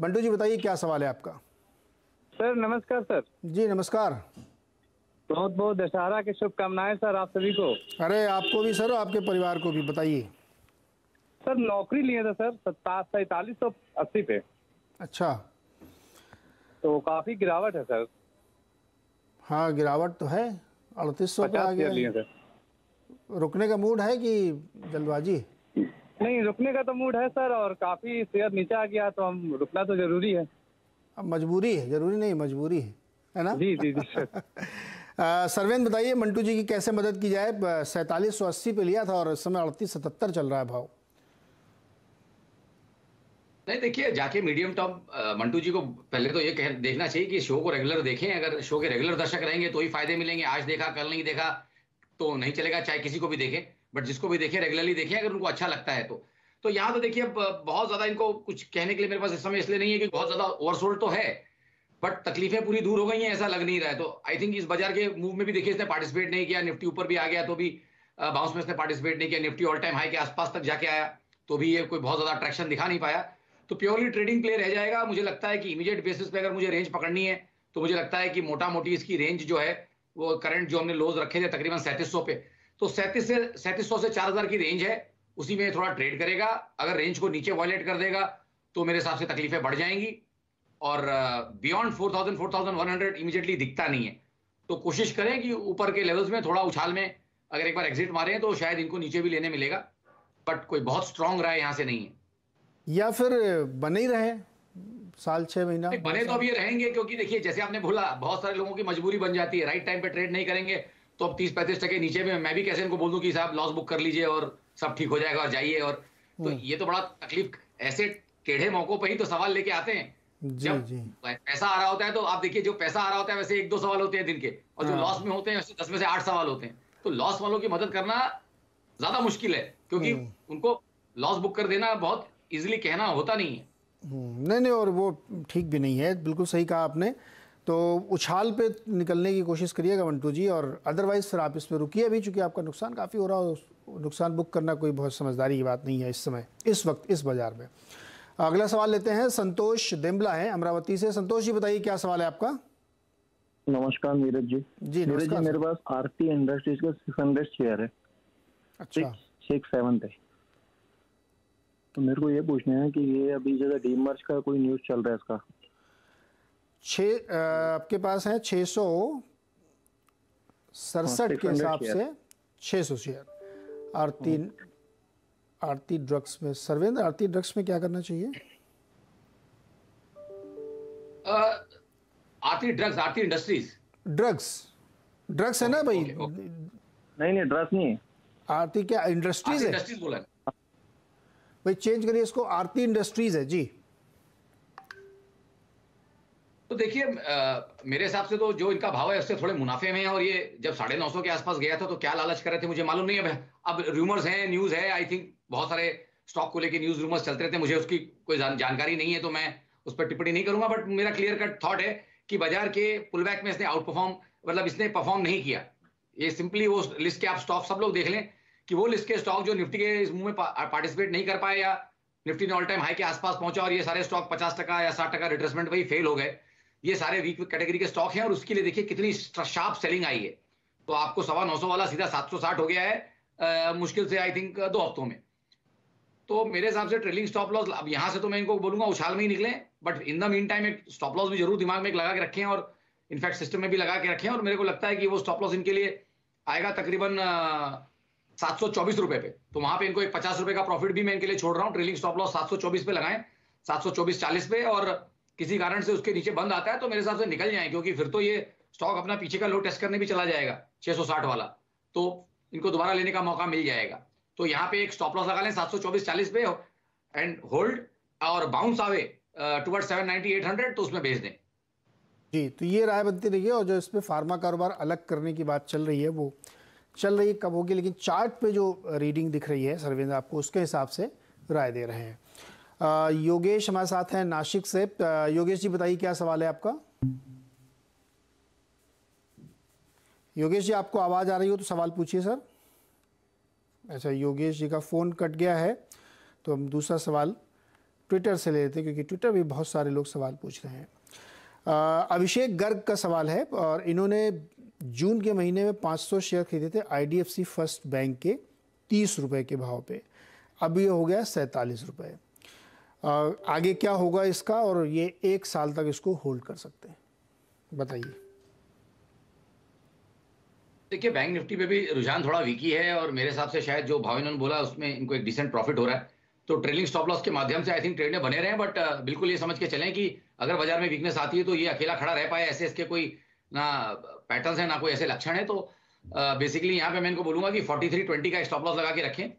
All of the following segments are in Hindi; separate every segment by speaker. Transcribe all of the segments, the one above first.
Speaker 1: बंटू जी बताइए क्या सवाल है आपका।
Speaker 2: सर नमस्कार सर।
Speaker 1: जी नमस्कार।
Speaker 2: बहुत बहुत दशहरा की शुभकामनाएं सर आप सभी को।
Speaker 1: अरे आपको भी सर, आपके परिवार को भी बताइए।
Speaker 2: सर नौकरी लिए थे सर 4780 पे,
Speaker 1: अच्छा।
Speaker 2: तो काफी गिरावट है सर।
Speaker 1: हाँ गिरावट तो है, 3800 पे
Speaker 2: 50
Speaker 1: आ गया
Speaker 2: शेयर लिए
Speaker 1: है।
Speaker 2: सर।
Speaker 1: रुकने का मूड है कि जल्दबाजी?
Speaker 2: नहीं रुकने का तो मूड है सर, और काफी शेयर नीचे आ गया तो हम रुकना तो जरूरी है।
Speaker 1: अब मजबूरी है, जरूरी नहीं मजबूरी है ना।
Speaker 2: जी जी जी सर।
Speaker 1: सरवेन बताइए मंटू जी की कैसे मदद की जाए। 4780 पे लिया था और इस समय 3877 चल रहा है भाव।
Speaker 3: नहीं देखिए, जाके मीडियम टर्म मंटू जी को पहले तो ये देखना चाहिए कि शो को रेगुलर देखें। अगर शो के रेगुलर दर्शक रहेंगे तो ही फायदे मिलेंगे। आज देखा कल नहीं देखा तो नहीं चलेगा, चाहे किसी को भी देखें। बट जिसको भी देखें रेगुलरली देखें, अगर उनको अच्छा लगता है तो यहाँ तो देखिए बहुत ज्यादा इनको कुछ कहने के लिए मेरे पास इस समय इसलिए नहीं है कि बहुत ज्यादा ओवरसोल्ड तो है, बट तकलीफें पूरी दूर हो गई हैं ऐसा लग नहीं रहा है। तो आई थिंक इस बाजार के मूव में भी देखिए इसने पार्टिसिपेट नहीं किया। निफ्टी ऊपर भी आ गया तो भी बाउंस में इसने पार्टिसिपेट नहीं किया। निफ्टी ऑल टाइम हाई के आसपास तक जाके आया तो भी ये कोई बहुत ज्यादा अट्रैक्शन दिखा नहीं पाया। तो प्योरली ट्रेडिंग प्ले रह जाएगा। मुझे लगता है कि इमीडिएट बेसिस पे अगर मुझे रेंज पकड़नी है तो मुझे लगता है कि मोटा मोटी इसकी रेंज जो है वो करंट जो हमने लोज रखे थे तकरीबन 3700 पे, तो 3700 से 4000 की रेंज है, उसी में थोड़ा ट्रेड करेगा। अगर रेंज को नीचे वॉयलेट कर देगा तो मेरे हिसाब से तकलीफें बढ़ जाएंगी, और बियॉन्ड 4000 4100 इमीडिएटली दिखता नहीं है। तो कोशिश करें कि ऊपर के लेवल्स में थोड़ा उछाल में अगर एक बार एग्जिट मारे तो शायद इनको नीचे भी लेने मिलेगा, बट कोई बहुत स्ट्रांग राय यहां से नहीं है।
Speaker 1: या फिर बने ही रहे साल 6 महीना
Speaker 3: बने तो अब ये रहेंगे, क्योंकि देखिए जैसे आपने बोला बहुत सारे लोगों की मजबूरी बन जाती है, राइट टाइम पे ट्रेड नहीं करेंगे तो अब 30-35% नीचे में मैं भी कैसे इनको बोल दूं कि साहब लॉस बुक कर लीजिए और सब ठीक हो जाएगा और जाइए। और तो ये तो बड़ा तकलीफ, ऐसे टेढ़े मौकों पर ही तो सवाल लेके आते हैं।
Speaker 1: जी
Speaker 3: जब
Speaker 1: जी।
Speaker 3: पैसा आ रहा होता है तो आप देखिए, जो पैसा आ रहा होता है वैसे 1-2 सवाल होते हैं दिन के, और जो लॉस में होते हैं वैसे 10 में से 8 सवाल होते हैं। तो लॉस वालों की मदद करना ज्यादा मुश्किल है, क्योंकि उनको लॉस बुक कर देना बहुत इजीली कहना होता नहीं है।
Speaker 1: नहीं नहीं, और वो ठीक भी नहीं है, बिल्कुल सही कहा आपने। तो उछाल पे निकलने की कोशिश करिएगा मंटू जी, और अदरवाइज फिर आप इसमें रुकिए अभी, चूंकि आपका नुकसान काफ़ी हो रहा हो। नुकसान बुक करना कोई बहुत समझदारी की बात नहीं है इस समय, इस वक्त, इस बाजार में। अगला सवाल लेते हैं, संतोष देम्बला है अमरावती से। संतोष जी बताइए क्या सवाल है आपका।
Speaker 4: नमस्कार नीरज जी।
Speaker 1: जी
Speaker 4: नीरज जी, मेरे पास आरती इंडस्ट्रीज का 600 शेयर है।
Speaker 1: अच्छा।
Speaker 4: 667 पे। तो मेरे को ये पूछना है कि ये अभी जगह डीमर्ज का कोई न्यूज चल रहा है इसका।
Speaker 1: आपके पास है 667 के हिसाब से 600 शेयर। आरती ड्रग्स में, सर्वेंद्र आरती ड्रग्स में क्या करना चाहिए?
Speaker 3: आरती ड्रग्स, आरती इंडस्ट्रीज,
Speaker 1: ड्रग्स है ना भाई?
Speaker 4: नहीं ड्रग्स नहीं है,
Speaker 1: आरती क्या इंडस्ट्रीज है?
Speaker 3: इंडस्ट्रीज बोला
Speaker 1: भाई, चेंज करिए इसको, आरती इंडस्ट्रीज है जी।
Speaker 3: तो देखिए मेरे हिसाब से तो जो इनका भाव है उससे थोड़े मुनाफे में है, और ये जब 950 के आसपास गया था तो क्या लालच कर रहे थे मुझे मालूम नहीं है। अब रूमर्स हैं, न्यूज है, आई थिंक बहुत सारे स्टॉक को लेके न्यूज रूमर्स चलते रहते हैं, मुझे उसकी कोई जानकारी नहीं है तो मैं उस पर टिप्पणी नहीं करूंगा। बट मेरा क्लियर कट थॉट है कि बाजार के पुलबैक में इसने आउट परफॉर्म, मतलब इसने परफॉर्म नहीं किया। ये सिंपली वो लिस्ट के आप स्टॉक सब लोग देख लें कि वो लिस्ट के स्टॉक जो निफ्टी के इस मूव में पार्टिसिपेट नहीं कर पाए, या निफ्टी ने ऑल टाइम हाई के आसपास पहुंचा और ये सारे स्टॉक 50% या 60% रिट्रेसमेंट पे ही फेल हो गए, ये सारे वीक कैटेगरी के स्टॉक हैं। और उसके लिए देखिए कितनी शार्प सेलिंग आई है। तो आपको 950 वाला सीधा 760 हो गया है मुश्किल से आई थिंक 2 हफ्तों में। तो मेरे हिसाब से ट्रेलिंग स्टॉप लॉस, अब यहां से तो मैं इनको बोलूंगा उछाल में ही निकले, but in the mean time एक स्टॉप लॉस भी जरूर दिमाग में एक लगा के रखें, और इनफैक्ट सिस्टम में भी लगा के रखें। और मेरे को लगता है कि वो स्टॉप लॉस इनके लिए आएगा तकरीबन 724 रुपए पे। तो वहां पे इनको एक 50 रुपए का प्रॉफिट भी मैं इनके लिए छोड़ रहा हूँ। ट्रेलिंग स्टॉप लॉस 724 पे लगाएं, 724.40 पे, और किसी कारण से उसके नीचे बंद आता है तो मेरे हिसाब से निकल जाए, क्योंकि फिर तो ये स्टॉक अपना पीछे का लो टेस्ट करने भी चला जाएगा 660 वाला, तो इनको दोबारा लेने का मौका मिल जाएगा। तो यहाँ पे एक स्टॉप लॉस लगा लें 724.40 पे, एंड होल्ड, और बाउंस आवे टुवर्ड 790-800 तो उसमें भेज दें
Speaker 1: जी। तो ये राय बनती रही है, और जो इसमें फार्मा कारोबार अलग करने की बात चल रही है वो चल रही कब होगी, लेकिन चार्ट पे जो रीडिंग दिख रही है सरविंद आपको, उसके हिसाब से राय दे रहे हैं। योगेश हमारे साथ हैं नासिक से। योगेश जी बताइए क्या सवाल है आपका। योगेश जी आपको आवाज़ आ रही हो तो सवाल पूछिए सर। अच्छा, योगेश जी का फ़ोन कट गया है तो हम दूसरा सवाल ट्विटर से ले लेते हैं, क्योंकि ट्विटर भी बहुत सारे लोग सवाल पूछ रहे हैं। अभिषेक गर्ग का सवाल है और इन्होंने जून के महीने में 500 शेयर खरीदे थे IDFC फर्स्ट बैंक के 30 रुपये के भाव पे, अब ये हो गया 47 रुपये। आगे क्या होगा इसका, और ये 1 साल तक इसको होल्ड कर सकते हैं, बताइए।
Speaker 3: देखिए बैंक निफ्टी पे भी रुझान थोड़ा वीक ही है और मेरे हिसाब से शायद जो भाव इन्होंने बोला उसमें इनको एक डिसेंट प्रॉफिट हो रहा है, तो ट्रेलिंग स्टॉप लॉस के माध्यम से आई थिंक ट्रेड में बने रहे। बट बिल्कुल ये समझ के चलें कि अगर बाजार में वीकनेस आती है तो ये अकेला खड़ा रह पाए, ऐसे इसके कोई ना पैटर्न्स है ना कोई ऐसे लक्षण है। तो बेसिकली यहाँ पे मैं इनको बोलूंगा कि 43.20 का स्टॉप लॉस लगा के रखें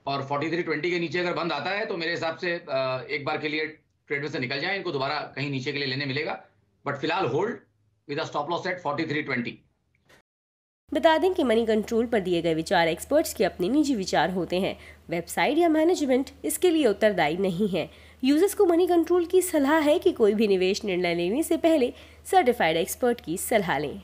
Speaker 3: और 43.20 के नीचे अगर बंद आता है तो मेरे हिसाब से एक बार के लिए ट्रेड में से निकल जाए, इनको दोबारा कहीं नीचे के लिए लेने मिलेगा। बट फिलहाल hold with a stop loss at 43.20।
Speaker 5: बता दें कि मनी कंट्रोल पर दिए गए विचार एक्सपर्ट्स के अपने निजी विचार होते हैं। वेबसाइट या मैनेजमेंट इसके लिए उत्तरदायी नहीं है। यूजर्स को मनी कंट्रोल की सलाह है कि कोई भी निवेश निर्णय लेने से पहले सर्टिफाइड एक्सपर्ट की सलाह लें।